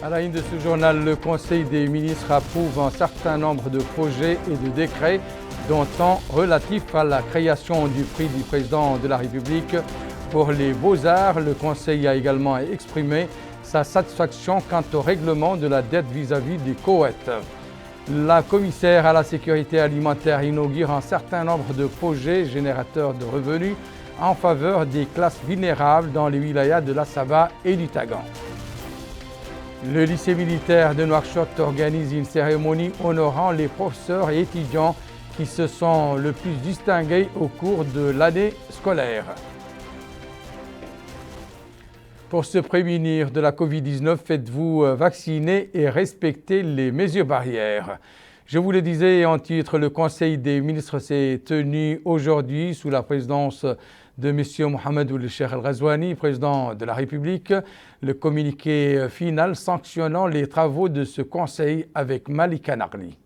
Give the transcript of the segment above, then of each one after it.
À la une de ce journal, le Conseil des ministres approuve un certain nombre de projets et de décrets, dont un relatif à la création du prix du président de la République pour les beaux-arts. Le Conseil a également exprimé sa satisfaction quant au règlement de la dette vis-à-vis du Koweït. La commissaire à la sécurité alimentaire inaugure un certain nombre de projets générateurs de revenus en faveur des classes vulnérables dans les wilayas de la Saba et du Tagan. Le lycée militaire de Nouakchott organise une cérémonie honorant les professeurs et étudiants qui se sont le plus distingués au cours de l'année scolaire. Pour se prémunir de la Covid-19, faites-vous vacciner et respectez les mesures barrières. Je vous le disais en titre, le Conseil des ministres s'est tenu aujourd'hui sous la présidence de M. Mohamed Ould Cheikh El Ghazouani, président de la République. Le communiqué final sanctionnant les travaux de ce Conseil avec Malika Narli.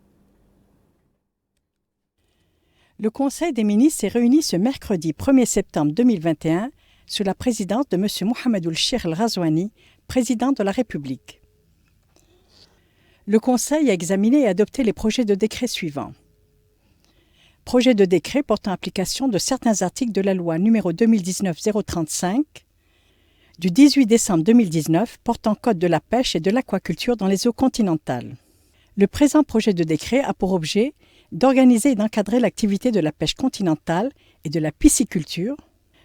Le Conseil des ministres s'est réuni ce mercredi 1er septembre 2021 sous la présidence de M. Mohamed Ould Cheikh El Ghazouani, président de la République. Le Conseil a examiné et adopté les projets de décret suivants. Projet de décret portant application de certains articles de la loi n° 2019-035 du 18 décembre 2019 portant code de la pêche et de l'aquaculture dans les eaux continentales. Le présent projet de décret a pour objet d'organiser et d'encadrer l'activité de la pêche continentale et de la pisciculture,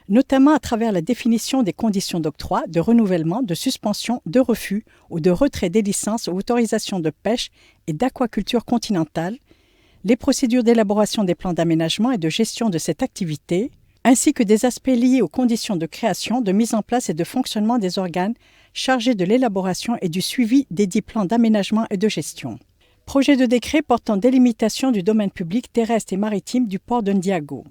notamment à travers la définition des conditions d'octroi, de renouvellement, de suspension, de refus ou de retrait des licences ou autorisations de pêche et d'aquaculture continentale, les procédures d'élaboration des plans d'aménagement et de gestion de cette activité, ainsi que des aspects liés aux conditions de création, de mise en place et de fonctionnement des organes chargés de l'élaboration et du suivi des dits plans d'aménagement et de gestion. Projet de décret portant délimitation du domaine public terrestre et maritime du port de Ndiago.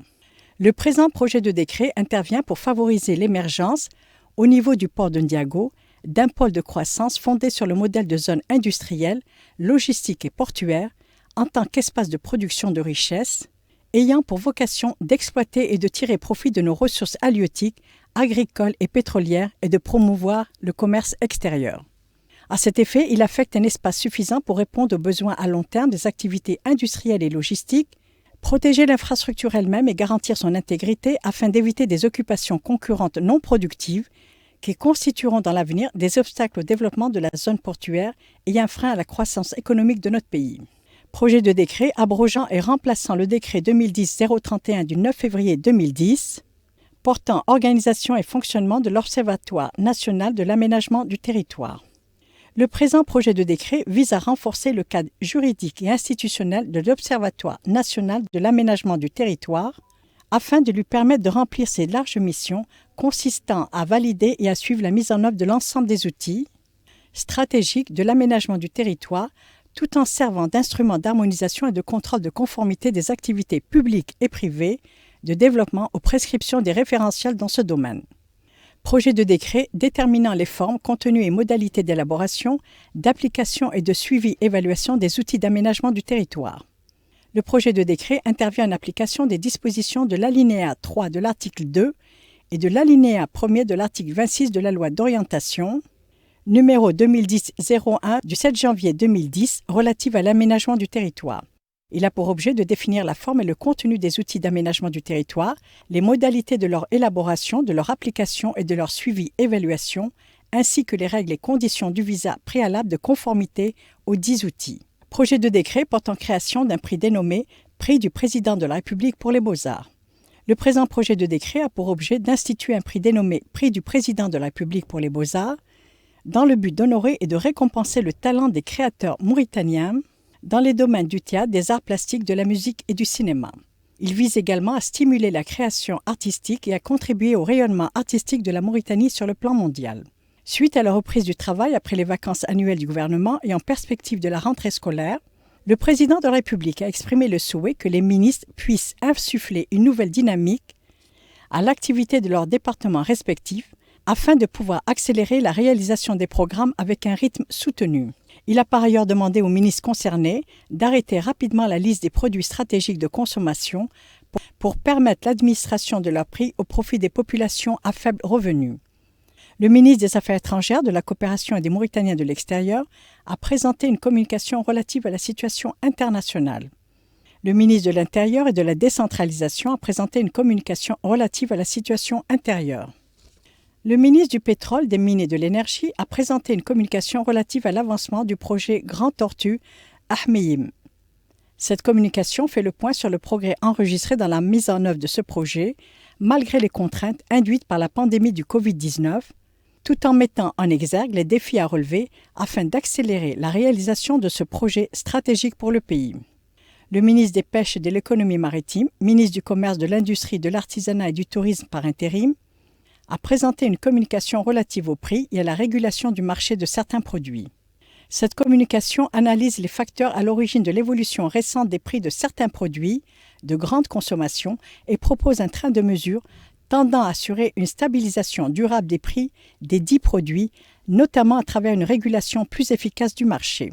Le présent projet de décret intervient pour favoriser l'émergence, au niveau du port de Ndiago, d'un pôle de croissance fondé sur le modèle de zone industrielle, logistique et portuaire, en tant qu'espace de production de richesses, ayant pour vocation d'exploiter et de tirer profit de nos ressources halieutiques, agricoles et pétrolières et de promouvoir le commerce extérieur. À cet effet, il affecte un espace suffisant pour répondre aux besoins à long terme des activités industrielles et logistiques, protéger l'infrastructure elle-même et garantir son intégrité afin d'éviter des occupations concurrentes non productives qui constitueront dans l'avenir des obstacles au développement de la zone portuaire et un frein à la croissance économique de notre pays. Projet de décret abrogeant et remplaçant le décret 2010-031 du 9 février 2010 portant organisation et fonctionnement de l'Observatoire national de l'aménagement du territoire. Le présent projet de décret vise à renforcer le cadre juridique et institutionnel de l'Observatoire national de l'aménagement du territoire afin de lui permettre de remplir ses larges missions consistant à valider et à suivre la mise en œuvre de l'ensemble des outils stratégiques de l'aménagement du territoire tout en servant d'instrument d'harmonisation et de contrôle de conformité des activités publiques et privées de développement aux prescriptions des référentiels dans ce domaine. Projet de décret déterminant les formes, contenus et modalités d'élaboration, d'application et de suivi-évaluation des outils d'aménagement du territoire. Le projet de décret intervient en application des dispositions de l'alinéa 3 de l'article 2 et de l'alinéa 1er de l'article 26 de la loi d'orientation numéro 2010-01 du 7 janvier 2010 relative à l'aménagement du territoire. Il a pour objet de définir la forme et le contenu des outils d'aménagement du territoire, les modalités de leur élaboration, de leur application et de leur suivi-évaluation, ainsi que les règles et conditions du visa préalable de conformité aux 10 outils. Projet de décret portant création d'un prix dénommé « Prix du Président de la République pour les Beaux-Arts ». Le présent projet de décret a pour objet d'instituer un prix dénommé « Prix du Président de la République pour les Beaux-Arts » dans le but d'honorer et de récompenser le talent des créateurs mauritaniens dans les domaines du théâtre, des arts plastiques, de la musique et du cinéma. Il vise également à stimuler la création artistique et à contribuer au rayonnement artistique de la Mauritanie sur le plan mondial. Suite à la reprise du travail après les vacances annuelles du gouvernement et en perspective de la rentrée scolaire, le président de la République a exprimé le souhait que les ministres puissent insuffler une nouvelle dynamique à l'activité de leurs départements respectifs afin de pouvoir accélérer la réalisation des programmes avec un rythme soutenu. Il a par ailleurs demandé aux ministres concernés d'arrêter rapidement la liste des produits stratégiques de consommation pour permettre l'administration de leurs prix au profit des populations à faible revenu. Le ministre des Affaires étrangères, de la coopération et des Mauritaniens de l'extérieur a présenté une communication relative à la situation internationale. Le ministre de l'Intérieur et de la décentralisation a présenté une communication relative à la situation intérieure. Le ministre du Pétrole, des Mines et de l'Énergie a présenté une communication relative à l'avancement du projet Grand Tortue Ahmeyim. Cette communication fait le point sur le progrès enregistré dans la mise en œuvre de ce projet, malgré les contraintes induites par la pandémie du Covid-19, tout en mettant en exergue les défis à relever afin d'accélérer la réalisation de ce projet stratégique pour le pays. Le ministre des Pêches et de l'Économie maritime, ministre du Commerce, de l'Industrie, de l'Artisanat et du Tourisme par intérim, a présenté une communication relative au prix et à la régulation du marché de certains produits. Cette communication analyse les facteurs à l'origine de l'évolution récente des prix de certains produits de grande consommation et propose un train de mesures tendant à assurer une stabilisation durable des prix des 10 produits, notamment à travers une régulation plus efficace du marché.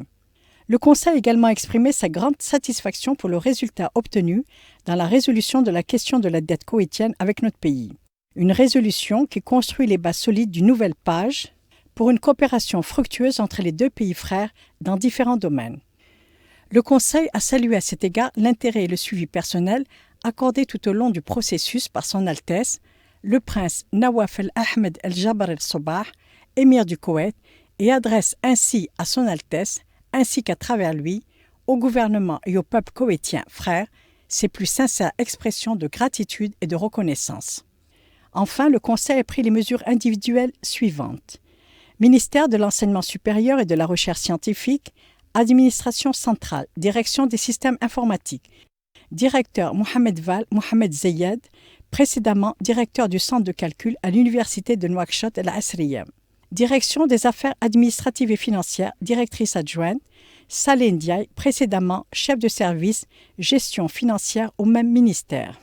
Le Conseil a également exprimé sa grande satisfaction pour le résultat obtenu dans la résolution de la question de la dette koweïtienne avec notre pays. Une résolution qui construit les bases solides d'une nouvelle page pour une coopération fructueuse entre les deux pays frères dans différents domaines. Le Conseil a salué à cet égard l'intérêt et le suivi personnel accordés tout au long du processus par son Altesse, le prince Nawaf el-Ahmed el-Jaber el-Sobah, émir du Koweït, et adresse ainsi à son Altesse, ainsi qu'à travers lui, au gouvernement et au peuple koweïtien frère, ses plus sincères expressions de gratitude et de reconnaissance. Enfin, le Conseil a pris les mesures individuelles suivantes. Ministère de l'Enseignement supérieur et de la Recherche scientifique, Administration centrale, Direction des systèmes informatiques, Directeur Mohamed Val Mohamed Zeyed, précédemment directeur du centre de calcul à l'Université de Nouakchott El Asriya. Direction des affaires administratives et financières, directrice adjointe, Saleh Ndiaye, précédemment chef de service, gestion financière au même ministère.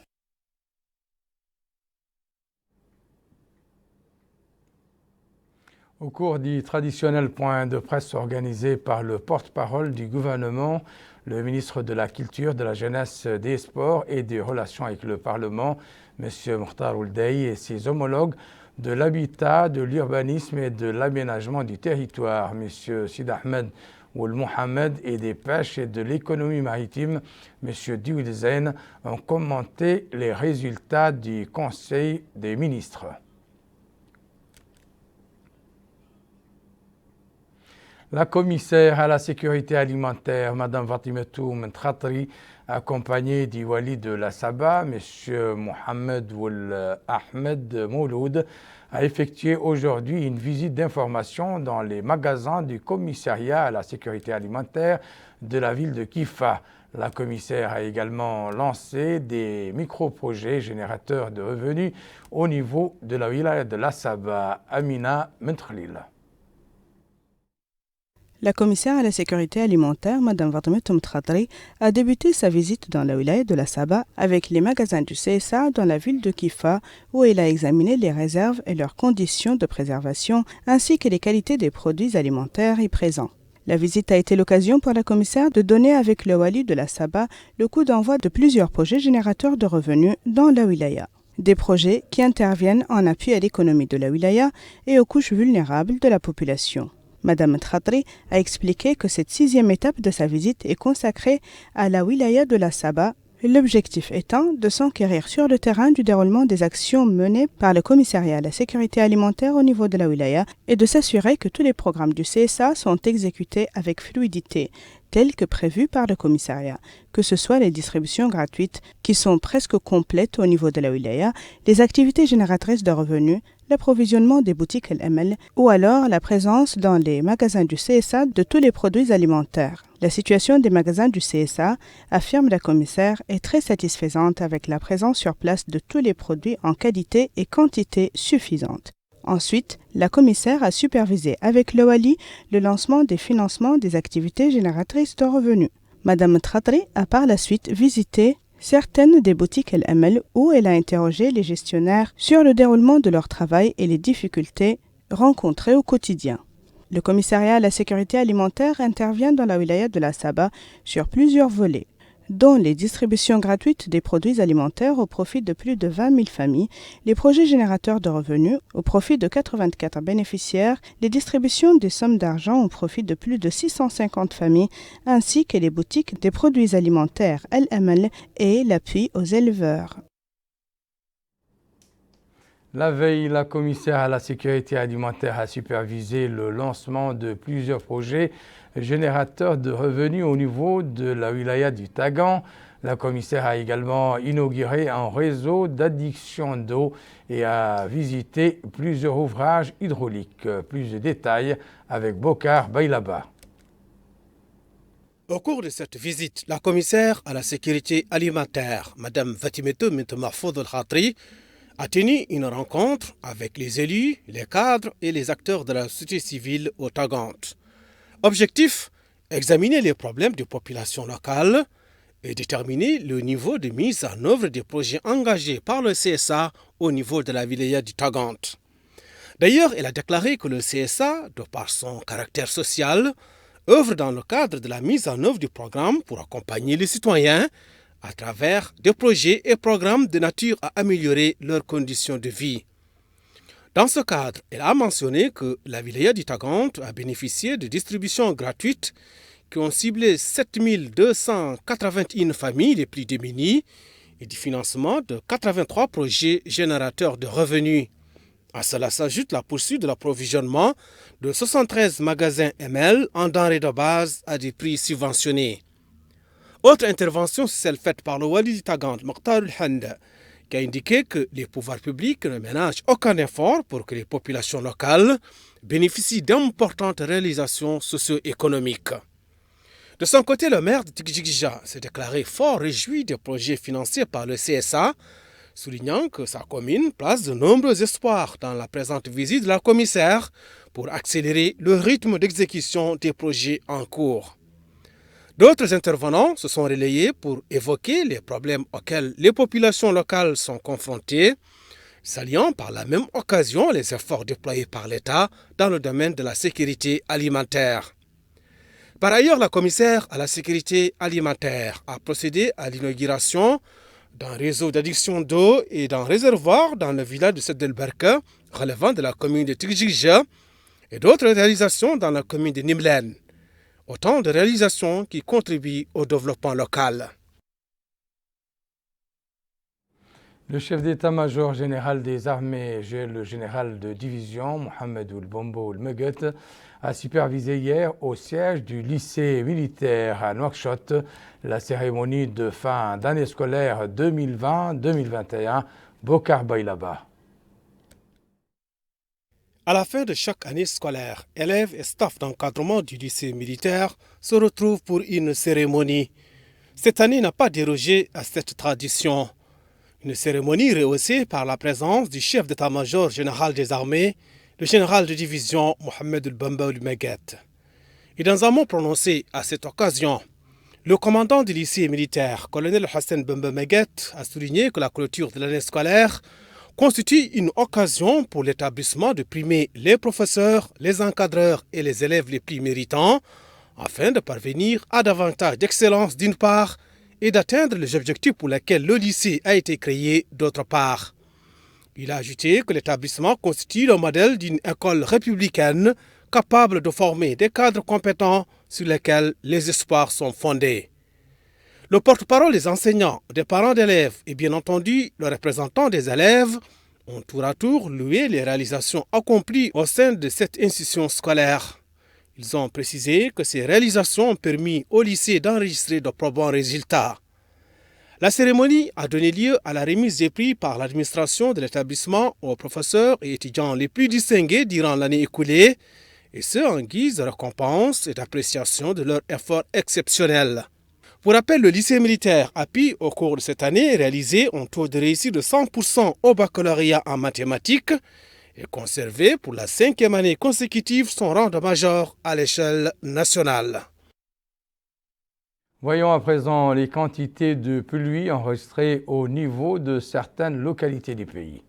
Au cours du traditionnel point de presse organisé par le porte-parole du gouvernement, le ministre de la Culture, de la Jeunesse, des Sports et des Relations avec le Parlement, M. Mokhtar Ould Daï, et ses homologues de l'habitat, de l'urbanisme et de l'aménagement du territoire, M. Sid Ahmed Ould Mohamed, et des pêches et de l'économie maritime, M. Dioud Zen, ont commenté les résultats du Conseil des ministres. La commissaire à la sécurité alimentaire, Mme Fatimatou Mentratri, accompagnée du wali de la Saba, M. Mohamed Ould Ahmed Mouloud, a effectué aujourd'hui une visite d'information dans les magasins du commissariat à la sécurité alimentaire de la ville de Kifa. La commissaire a également lancé des micro-projets générateurs de revenus au niveau de la wilaya de la Saba. Amina Mentrlil. La commissaire à la sécurité alimentaire, Mme Fatimatou Mentratri, a débuté sa visite dans la wilaya de la Saba avec les magasins du CSA dans la ville de Kifa, où elle a examiné les réserves et leurs conditions de préservation, ainsi que les qualités des produits alimentaires y présents. La visite a été l'occasion pour la commissaire de donner avec le wali de la Saba le coup d'envoi de plusieurs projets générateurs de revenus dans la wilaya. Des projets qui interviennent en appui à l'économie de la wilaya et aux couches vulnérables de la population. Mme Mentratri a expliqué que cette 6e étape de sa visite est consacrée à la wilaya de la Saba, l'objectif étant de s'enquérir sur le terrain du déroulement des actions menées par le commissariat à la sécurité alimentaire au niveau de la wilaya et de s'assurer que tous les programmes du CSA sont exécutés avec fluidité, tels que prévus par le commissariat, que ce soit les distributions gratuites qui sont presque complètes au niveau de la wilaya, les activités génératrices de revenus, l'approvisionnement des boutiques LML ou alors la présence dans les magasins du CSA de tous les produits alimentaires. La situation des magasins du CSA, affirme la commissaire, est très satisfaisante avec la présence sur place de tous les produits en qualité et quantité suffisantes. Ensuite, la commissaire a supervisé avec le wali le lancement des financements des activités génératrices de revenus. Mme Mentratri a par la suite visité certaines des boutiques LML où elle a interrogé les gestionnaires sur le déroulement de leur travail et les difficultés rencontrées au quotidien. Le commissariat à la sécurité alimentaire intervient dans la wilaya de la Saba sur plusieurs volets. dont les distributions gratuites des produits alimentaires au profit de plus de 20 000 familles, les projets générateurs de revenus au profit de 84 bénéficiaires, les distributions des sommes d'argent au profit de plus de 650 familles, ainsi que les boutiques des produits alimentaires LML et l'appui aux éleveurs. La veille, la commissaire à la sécurité alimentaire a supervisé le lancement de plusieurs projets générateurs de revenus au niveau de la wilaya du Tagan. La commissaire a également inauguré un réseau d'adduction d'eau et a visité plusieurs ouvrages hydrauliques. Plus de détails avec Bokar Bailaba. Au cours de cette visite, la commissaire à la sécurité alimentaire, Mme Fatimetou Mahfouz El-Khatri, a tenu une rencontre avec les élus, les cadres et les acteurs de la société civile au Tagant. Objectif, examiner les problèmes des populations locales et déterminer le niveau de mise en œuvre des projets engagés par le CSA au niveau de la wilaya du Tagant. D'ailleurs, elle a déclaré que le CSA, de par son caractère social, œuvre dans le cadre de la mise en œuvre du programme pour accompagner les citoyens à travers des projets et programmes de nature à améliorer leurs conditions de vie. Dans ce cadre, elle a mentionné que la wilaya du Tagant a bénéficié de distributions gratuites qui ont ciblé 7 281 familles les plus démunies et du financement de 83 projets générateurs de revenus. À cela s'ajoute la poursuite de l'approvisionnement de 73 magasins ML en denrées de base à des prix subventionnés. Autre intervention, c'est celle faite par le Wali du Tagant, Mokhtar El-Handa, qui a indiqué que les pouvoirs publics ne ménagent aucun effort pour que les populations locales bénéficient d'importantes réalisations socio-économiques. De son côté, le maire de Tikjikja s'est déclaré fort réjoui des projets financés par le CSA, soulignant que sa commune place de nombreux espoirs dans la présente visite de la commissaire pour accélérer le rythme d'exécution des projets en cours. D'autres intervenants se sont relayés pour évoquer les problèmes auxquels les populations locales sont confrontées, saluant par la même occasion les efforts déployés par l'État dans le domaine de la sécurité alimentaire. Par ailleurs, la commissaire à la sécurité alimentaire a procédé à l'inauguration d'un réseau d'adduction d'eau et d'un réservoir dans le village de Seddelberka, relevant de la commune de Tikjikja, et d'autres réalisations dans la commune de Nimlen. Autant de réalisations qui contribuent au développement local. Le chef d'état-major général des armées, le général de division, Mohamed Ould-Bombo Ould-Meguet, a supervisé hier au siège du lycée militaire à Nouakchott la cérémonie de fin d'année scolaire 2020-2021, Bokar Bailaba. À la fin de chaque année scolaire, élèves et staff d'encadrement du lycée militaire se retrouvent pour une cérémonie. Cette année n'a pas dérogé à cette tradition. Une cérémonie rehaussée par la présence du chef d'état-major général des armées, le général de division Mohamed Ould-Bombo Ould-Meguet. Et dans un mot prononcé à cette occasion, le commandant du lycée militaire, colonel Hassan Bombo Meguet, a souligné que la clôture de l'année scolaire constitue une occasion pour l'établissement de primer les professeurs, les encadreurs et les élèves les plus méritants afin de parvenir à davantage d'excellence d'une part et d'atteindre les objectifs pour lesquels le lycée a été créé d'autre part. Il a ajouté que l'établissement constitue le modèle d'une école républicaine capable de former des cadres compétents sur lesquels les espoirs sont fondés. Le porte-parole des enseignants, des parents d'élèves et bien entendu le représentant des élèves ont tour à tour loué les réalisations accomplies au sein de cette institution scolaire. Ils ont précisé que ces réalisations ont permis au lycée d'enregistrer de probants résultats. La cérémonie a donné lieu à la remise des prix par l'administration de l'établissement aux professeurs et étudiants les plus distingués durant l'année écoulée, et ce en guise de récompense et d'appréciation de leur effort exceptionnel. Pour rappel, le lycée militaire a pu, au cours de cette année, réaliser un taux de réussite de 100% au baccalauréat en mathématiques et conserver pour la 5e année consécutive son rang de major à l'échelle nationale. Voyons à présent les quantités de pluie enregistrées au niveau de certaines localités du pays.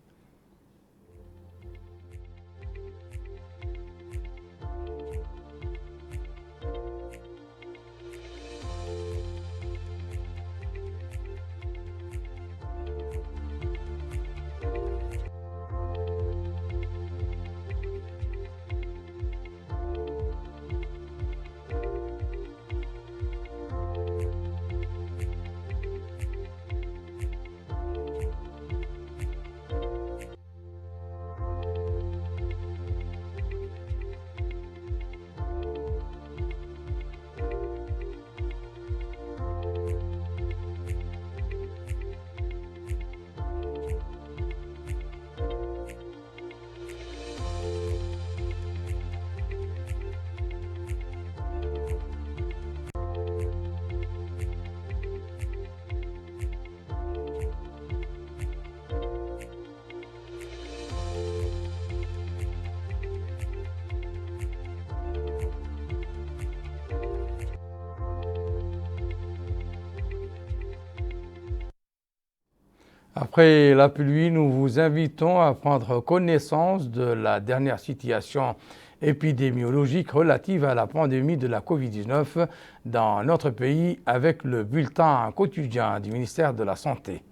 Après la pluie, nous vous invitons à prendre connaissance de la dernière situation épidémiologique relative à la pandémie de la Covid-19 dans notre pays avec le bulletin quotidien du ministère de la Santé.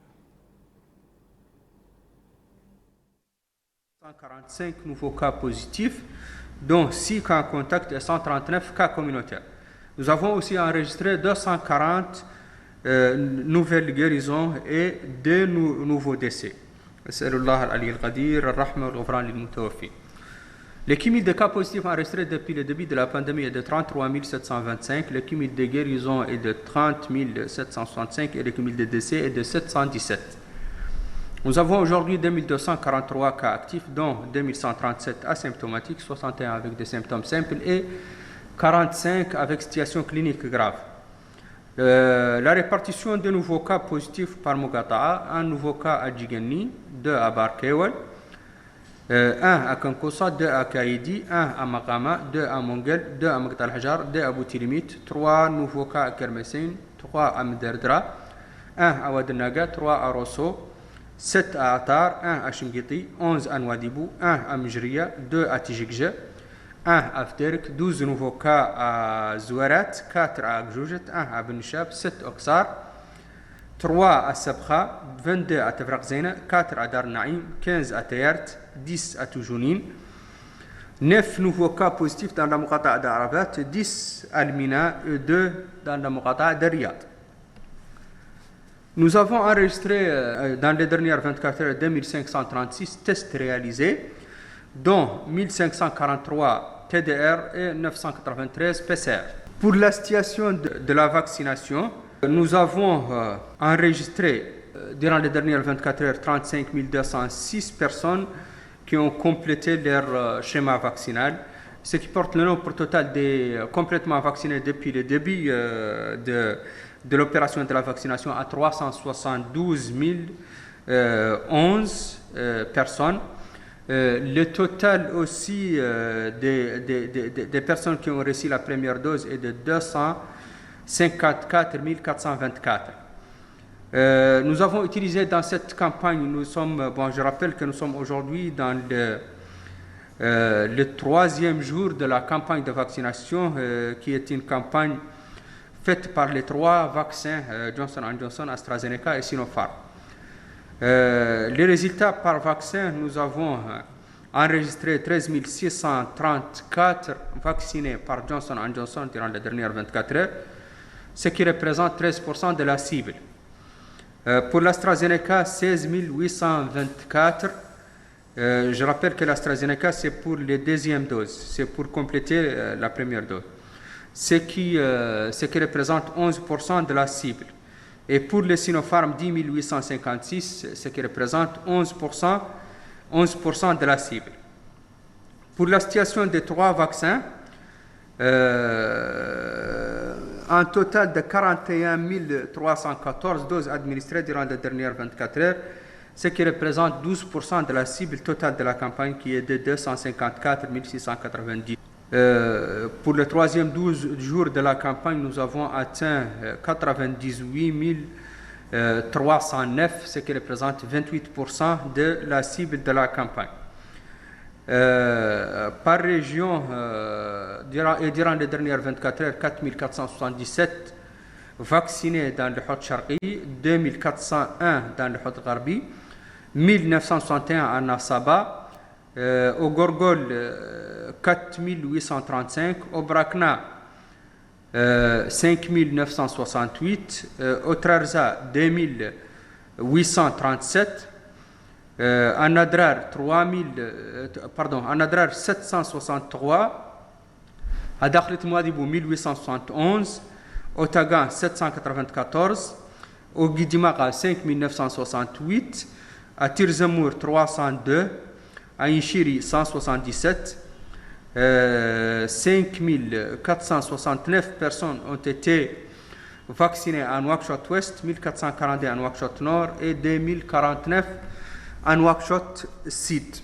145 nouveaux cas positifs, dont 6 cas contacts et 139 cas communautaires. Nous avons aussi enregistré 240 nouvelles guérisons et 2 nouveaux décès. Le cumul de cas positifs enregistrés depuis le début de la pandémie est de 33 725, le cumul de guérisons est de 30 765 et le cumul de décès est de 717. Nous avons aujourd'hui 2243 cas actifs, dont 2137 asymptomatiques, 61 avec des symptômes simples et 45 avec situation clinique grave. La répartition de nouveaux cas positifs par Muqata'a: un nouveau cas à Djigani, 2 à Barkewal, 1 à Kankossa, 2 à Kaïdi, 1 à Maqama, 2 à Mongel, 2 à Maqta al-Hajar, 2 à Boutilimit, 3 nouveaux cas à Kermessin, 3 à Mderdra, 1 à Wadnaga, 3 à Rosso, 7 à Atar, 1 à Shingiti, 11 à Nouadhibou, 1 à Mjriya, 2 à Tijikja, 1 à Fterk, 12 nouveaux cas à Zouarat, 4 à Gjoujat, 1 à Benchab, 7 à Oksar, 3 à Sabkha, 22 à Tafraq Zena, 4 à Dar Naïm, 15 à Tayart, 10 à Toujounine, 9 nouveaux cas positifs dans la Muqata'a d'Arabat, 10 à Al-Mina et 2 dans la Muqata'a de Riyad. Nous avons enregistré dans les dernières 24 heures 2536 tests réalisés, dont 1543 TDR et 993 PCR. Pour la situation de la vaccination, nous avons enregistré durant les dernières 24 heures 35 206 personnes qui ont complété leur schéma vaccinal, ce qui porte le nombre total des complètement vaccinés depuis le début de l'opération de la vaccination à 372 011 personnes. Le total aussi des personnes qui ont reçu la première dose est de 254 424. Nous avons utilisé dans cette campagne, je rappelle que nous sommes aujourd'hui dans le 3e jour de la campagne de vaccination, qui est une campagne faite par les 3 vaccins Johnson & Johnson, AstraZeneca et Sinopharm. Les résultats par vaccin, nous avons enregistré 13 634 vaccinés par Johnson & Johnson durant les dernières 24 heures, ce qui représente 13% de la cible. Pour l'AstraZeneca, 16 824. Je rappelle que l'AstraZeneca, c'est pour les deuxièmes doses, c'est pour compléter la première dose, ce qui représente 11% de la cible. Et pour le Sinopharm, 10 856, ce qui représente 11% de la cible. Pour la situation des 3 vaccins, un total de 41 314 doses administrées durant les dernières 24 heures, ce qui représente 12% de la cible totale de la campagne, qui est de 254 690. Pour le 3e 12 jours de la campagne, nous avons atteint 98 309, ce qui représente 28% de la cible de la campagne. Par région, durant les dernières 24 heures, 4 477 vaccinés dans le Hod Sharqi, 2 401 dans le Hod Gharbi, 1961 à Nasaba, au Gorgol 4 835, au Brakna 5 968, au Trarza 2 837, à Nadrar 763, à Dakhlet Mouadhibou 1871, au Tagan 794, au Guidimaqa 5 968, à Tirzamour 302, à Inchiri 177, 5 469 personnes ont été vaccinées à Nouakchott Ouest, 1442 à Nouakchott Nord et 2049 à Nouakchott Sud.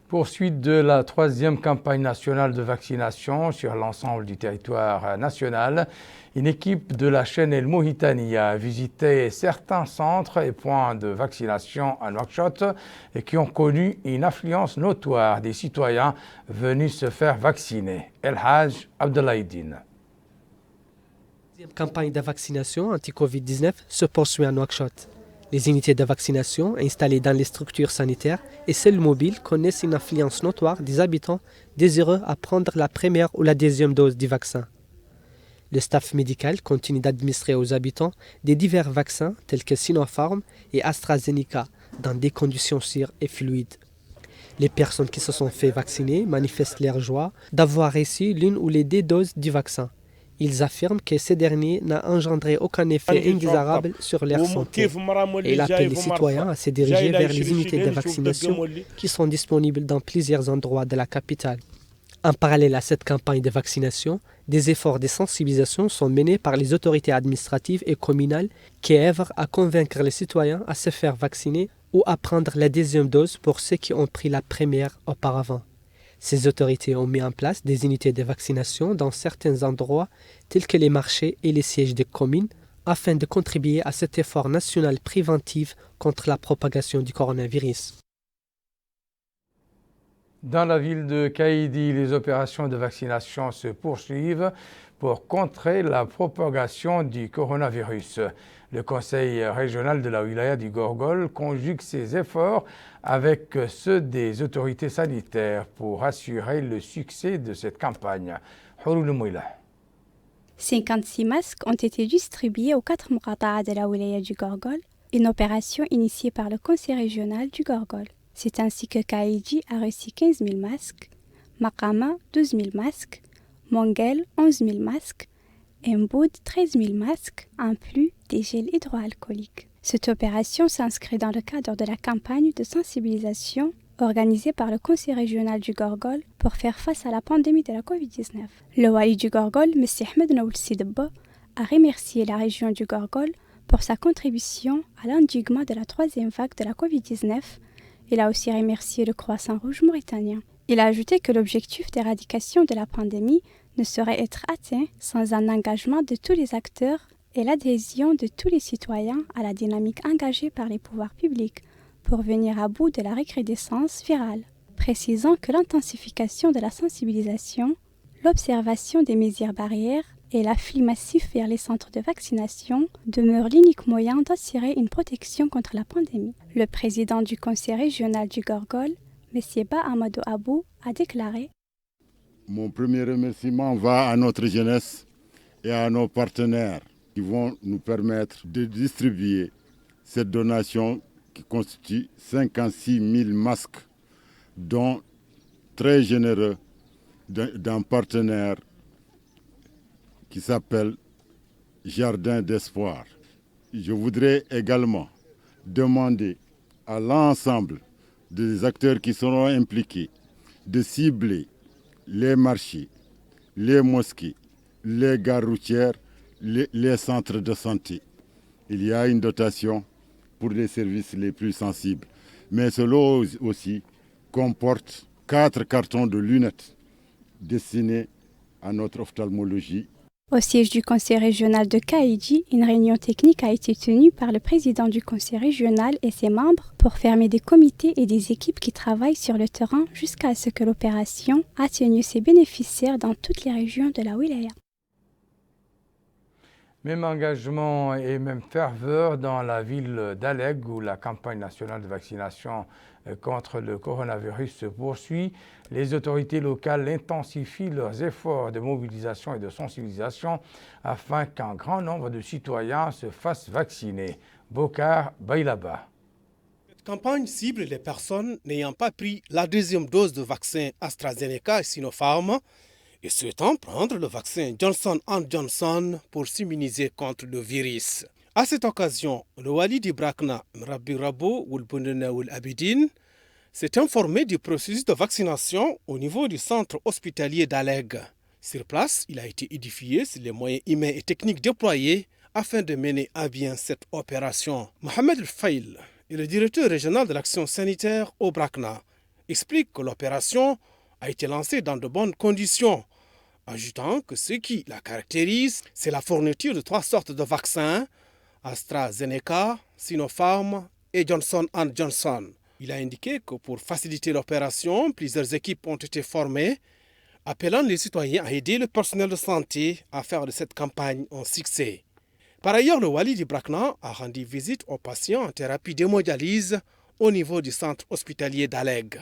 Poursuite de la 3e campagne nationale de vaccination sur l'ensemble du territoire national. Une équipe de la chaîne El Mouhitani a visité certains centres et points de vaccination à Nouakchott et qui ont connu une affluence notoire des citoyens venus se faire vacciner. El Haj Abdelaïdine. La campagne de vaccination anti-Covid-19 se poursuit à Nouakchott. Les unités de vaccination installées dans les structures sanitaires et celles mobiles connaissent une affluence notoire des habitants désireux à prendre la première ou la deuxième dose du vaccin. Le staff médical continue d'administrer aux habitants des divers vaccins tels que Sinopharm et AstraZeneca dans des conditions sûres et fluides. Les personnes qui se sont fait vacciner manifestent leur joie d'avoir reçu l'une ou les deux doses du vaccin. Ils affirment que ce dernier n'a engendré aucun effet indésirable sur leur santé. Et il appelle les citoyens à se diriger vers les unités de vaccination qui sont disponibles dans plusieurs endroits de la capitale. En parallèle à cette campagne de vaccination, des efforts de sensibilisation sont menés par les autorités administratives et communales qui œuvrent à convaincre les citoyens à se faire vacciner ou à prendre la deuxième dose pour ceux qui ont pris la première auparavant. Ces autorités ont mis en place des unités de vaccination dans certains endroits tels que les marchés et les sièges des communes afin de contribuer à cet effort national préventif contre la propagation du coronavirus. Dans la ville de Kaïdi, les opérations de vaccination se poursuivent pour contrer la propagation du coronavirus. Le conseil régional de la wilaya du Gorgol conjugue ses efforts avec ceux des autorités sanitaires pour assurer le succès de cette campagne. 56 masques ont été distribués aux 4 muqata'a de la wilaya du Gorgol, une opération initiée par le conseil régional du Gorgol. C'est ainsi que Kaïdi a reçu 15 000 masques, Makama 12 000 masques, Mongel 11 000 masques, Mboud 13 000 masques, en plus des gels hydroalcooliques. Cette opération s'inscrit dans le cadre de la campagne de sensibilisation organisée par le conseil régional du Gorgol pour faire face à la pandémie de la Covid-19. Le wali du Gorgol, M. Ahmed Naoul Sidba, a remercié la région du Gorgol pour sa contribution à l'endiguement de la 3e vague de la Covid-19. Il a aussi remercié le Croissant Rouge mauritanien. Il a ajouté que l'objectif d'éradication de la pandémie ne saurait être atteint sans un engagement de tous les acteurs et l'adhésion de tous les citoyens à la dynamique engagée par les pouvoirs publics pour venir à bout de la recrudescence virale, précisant que l'intensification de la sensibilisation, l'observation des mesures barrières et l'afflux massif vers les centres de vaccination demeurent l'unique moyen d'assurer une protection contre la pandémie. Le président du conseil régional du Gorgol, M. Ba Amadou Abou, a déclaré: Mon premier remerciement va à notre jeunesse et à nos partenaires qui vont nous permettre de distribuer cette donation qui constitue 56 000 masques, dont très généreux d'un partenaire qui s'appelle Jardin d'Espoir. Je voudrais également demander à l'ensemble des acteurs qui seront impliqués de cibler les marchés, les mosquées, les gares routières, les centres de santé. Il y a une dotation pour les services les plus sensibles. Mais ce lot aussi comporte 4 cartons de lunettes destinés à notre ophtalmologie. Au siège du conseil régional de Kaïdi, une réunion technique a été tenue par le président du conseil régional et ses membres pour former des comités et des équipes qui travaillent sur le terrain jusqu'à ce que l'opération atteigne ses bénéficiaires dans toutes les régions de la wilaya. Même engagement et même ferveur dans la ville d'Alleg où la campagne nationale de vaccination contre le coronavirus se poursuit. Les autorités locales intensifient leurs efforts de mobilisation et de sensibilisation afin qu'un grand nombre de citoyens se fassent vacciner. Bokar Bailaba. Cette campagne cible les personnes n'ayant pas pris la 2e dose de vaccin AstraZeneca et Sinopharm et souhaitant prendre le vaccin Johnson & Johnson pour s'immuniser contre le virus. À cette occasion, le wali d'Ibrakna, Mrabi Rabo Oulbounena Oul Abidine, s'est informé du processus de vaccination au niveau du centre hospitalier d'Alleg. Sur place, il a été édifié sur les moyens humains et techniques déployés afin de mener à bien cette opération. Mohamed El Faïl est le directeur régional de l'action sanitaire au Brakna. explique que l'opération a été lancée dans de bonnes conditions, ajoutant que ce qui la caractérise, c'est la fourniture de 3 sortes de vaccins, AstraZeneca, Sinopharm et Johnson & Johnson. Il a indiqué que pour faciliter l'opération, plusieurs équipes ont été formées, appelant les citoyens à aider le personnel de santé à faire de cette campagne un succès. Par ailleurs, le Wali du Brakna a rendu visite aux patients en thérapie d'hémodialyse au niveau du centre hospitalier d'Aleg.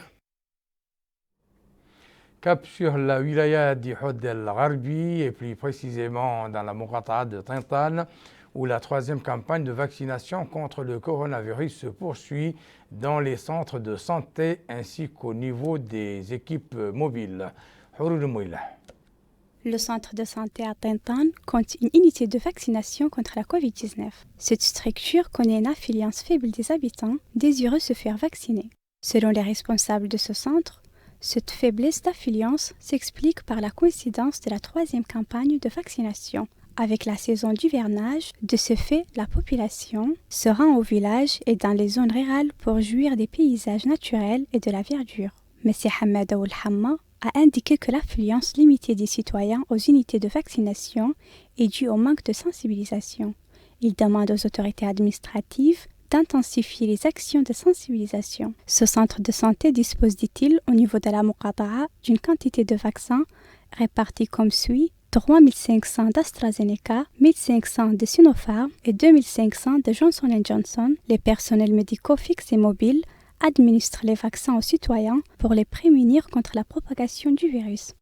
Cap sur la wilaya du Hod El Gharbi et plus précisément dans la Muqata'a de Tintan, où la 3e campagne de vaccination contre le coronavirus se poursuit dans les centres de santé ainsi qu'au niveau des équipes mobiles. Le centre de santé à Tintan compte une unité de vaccination contre la Covid-19. Cette structure connaît une affluence faible des habitants désireux se faire vacciner. Selon les responsables de ce centre, cette faiblesse d'affluence s'explique par la coïncidence de la 3e campagne de vaccination. Avec la saison d'hivernage, de ce fait, la population se rend au village et dans les zones rurales pour jouir des paysages naturels et de la verdure. M. Hamad Aoul Hamma a indiqué que l'affluence limitée des citoyens aux unités de vaccination est due au manque de sensibilisation. Il demande aux autorités administratives d'intensifier les actions de sensibilisation. Ce centre de santé dispose, dit-il, au niveau de la Muqata'a, d'une quantité de vaccins répartis comme suit: 3500 d'AstraZeneca, 1500 de Sinopharm et 2500 de Johnson & Johnson. Les personnels médicaux fixes et mobiles administrent les vaccins aux citoyens pour les prémunir contre la propagation du virus.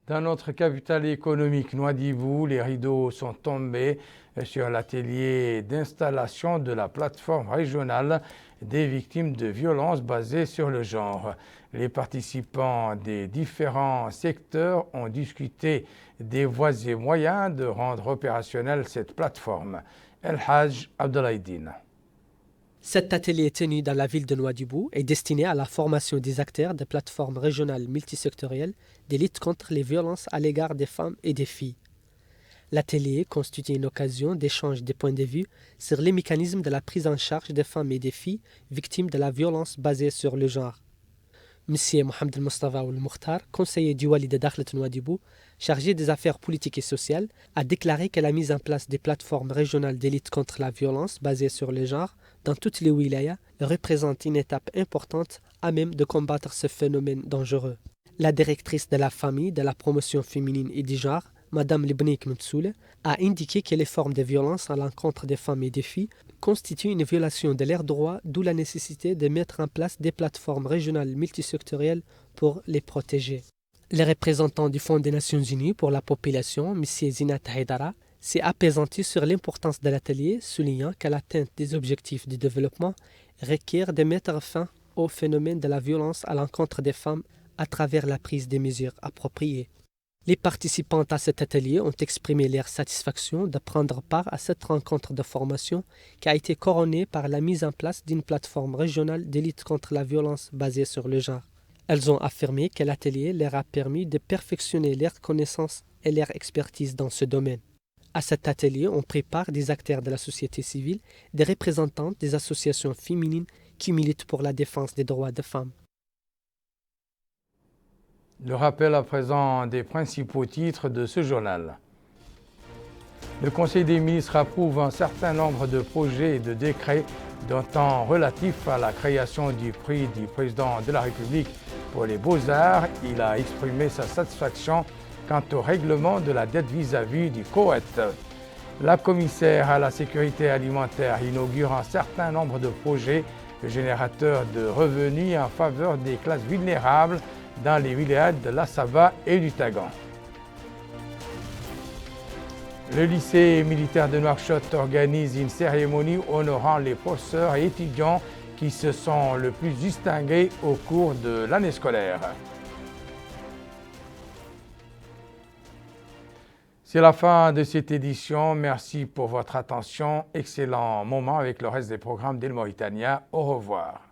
Dans notre capitale économique, Nouadhibou, les rideaux sont tombés sur l'atelier d'installation de la plateforme régionale des victimes de violences basées sur le genre. Les participants des différents secteurs ont discuté des voies et moyens de rendre opérationnelle cette plateforme. El Haj Abdoulaïdine. Cet atelier tenu dans la ville de Nouadhibou est destiné à la formation des acteurs des plateformes régionales multisectorielles de lutte contre les violences à l'égard des femmes et des filles. L'atelier constitue une occasion d'échange des points de vue sur les mécanismes de la prise en charge des femmes et des filles victimes de la violence basée sur le genre. M. Mohamed Mustafa Oul Mukhtar, conseiller du Wali de Dakhlet Nouadhibou, chargé des affaires politiques et sociales, a déclaré que la mise en place des plateformes régionales d'élite contre la violence basée sur le genre dans toutes les wilayas représente une étape importante à même de combattre ce phénomène dangereux. La directrice de la famille, de la promotion féminine et du genre, Mme Libnik Mtsoule, a indiqué que les formes de violence à l'encontre des femmes et des filles constituent une violation de leurs droits, d'où la nécessité de mettre en place des plateformes régionales multisectorielles pour les protéger. Le représentant du Fonds des Nations Unies pour la population, M. Zinat Haidara, s'est apaisanti sur l'importance de l'atelier, soulignant que l'atteinte des objectifs du développement requiert de mettre fin au phénomène de la violence à l'encontre des femmes à travers la prise des mesures appropriées. Les participantes à cet atelier ont exprimé leur satisfaction de prendre part à cette rencontre de formation qui a été couronnée par la mise en place d'une plateforme régionale de lutte contre la violence basée sur le genre. Elles ont affirmé que l'atelier leur a permis de perfectionner leurs connaissances et leur expertise dans ce domaine. À cet atelier ont pris part des acteurs de la société civile, des représentants des associations féminines qui militent pour la défense des droits des femmes. Le rappel à présent des principaux titres de ce journal. Le Conseil des ministres approuve un certain nombre de projets et de décrets, dont un relatif à la création du prix du président de la République pour les beaux-arts. Il a exprimé sa satisfaction quant au règlement de la dette vis-à-vis du Koweït. La commissaire à la sécurité alimentaire inaugure un certain nombre de projets générateurs de revenus en faveur des classes vulnérables dans les wilayas de l'Assaba et du Tagan. Le lycée militaire de Nouakchott organise une cérémonie honorant les professeurs et étudiants qui se sont le plus distingués au cours de l'année scolaire. C'est la fin de cette édition. Merci pour votre attention. Excellent moment avec le reste des programmes d'El Mauritania. Au revoir.